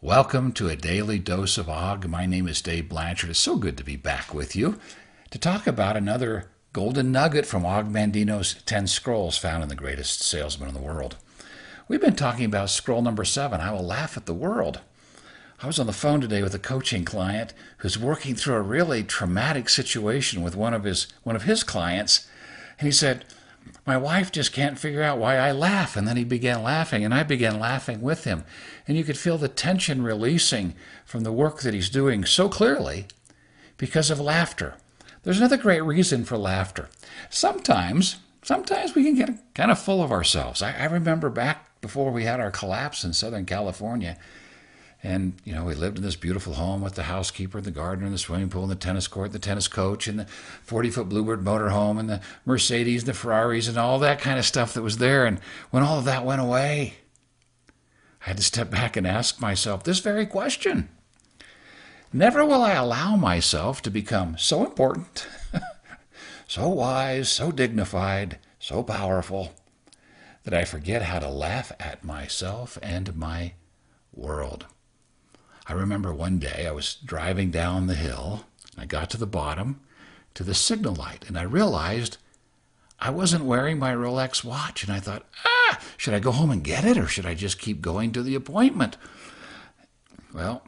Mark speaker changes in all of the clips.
Speaker 1: Welcome to a daily dose of Og. My name is Dave Blanchard. It's so good to be back with you to talk about another golden nugget from Og Mandino's 10 scrolls found in the greatest salesman in the world. We've been talking about scroll number 7, I Will Laugh at the World. I was on the phone today with a coaching client who's working through a really traumatic situation with one of his clients, and he said, "My wife just can't figure out why I laugh." And then he began laughing, and I began laughing with him. And you could feel the tension releasing from the work that he's doing so clearly because of laughter. There's another great reason for laughter. Sometimes we can get kind of full of ourselves. I remember back before we had our collapse in Southern California, and, we lived in this beautiful home with the housekeeper, the gardener, the swimming pool, and the tennis court, the tennis coach, and the 40-foot Bluebird motorhome, and the Mercedes, and the Ferraris, and all that kind of stuff that was there. And when all of that went away, I had to step back and ask myself this very question. Never will I allow myself to become so important, so wise, so dignified, so powerful, that I forget how to laugh at myself and my world. I remember one day I was driving down the hill, and I got to the bottom, to the signal light, and I realized I wasn't wearing my Rolex watch, and I thought, should I go home and get it, or should I just keep going to the appointment? Well,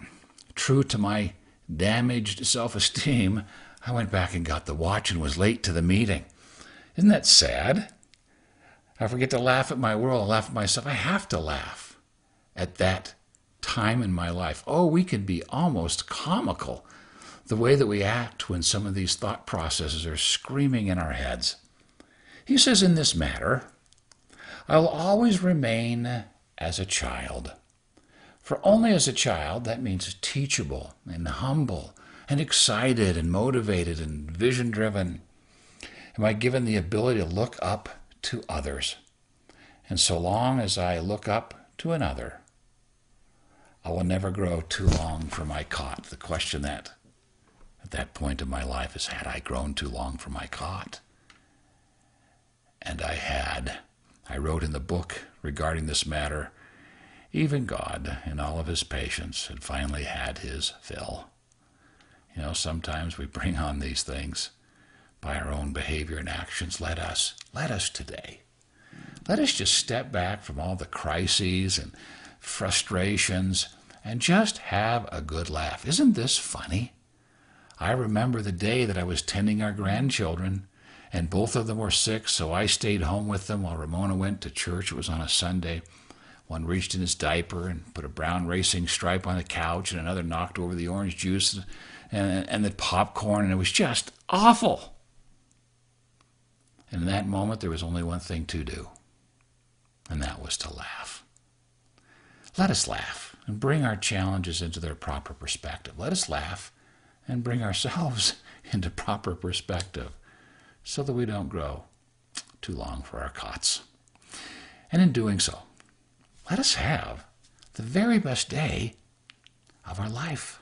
Speaker 1: true to my damaged self-esteem, I went back and got the watch and was late to the meeting. Isn't that sad? I forget to laugh at my world, I laugh at myself. I have to laugh at that time in my life. Oh, we can be almost comical the way that we act when some of these thought processes are screaming in our heads. He says, in this matter, I'll always remain as a child. For only as a child, that means teachable and humble and excited and motivated and vision-driven, am I given the ability to look up to others. And so long as I look up to another, I will never grow too long for my cot. The question that at that point in my life is, had I grown too long for my cot? And I had. I wrote in the book regarding this matter, even God, in all of his patience, had finally had his fill. Sometimes we bring on these things by our own behavior and actions. Let us today. Let us just step back from all the crises and frustrations and just have a good laugh. Isn't this funny? I remember the day that I was tending our grandchildren, and both of them were sick, so I stayed home with them while Ramona went to church. It was on a Sunday. One reached in his diaper and put a brown racing stripe on the couch, and another knocked over the orange juice and the popcorn, and it was just awful. And in that moment, there was only one thing to do, and that was to laugh. Let us laugh and bring our challenges into their proper perspective. Let us laugh and bring ourselves into proper perspective so that we don't grow too long for our cots. And in doing so, let us have the very best day of our life.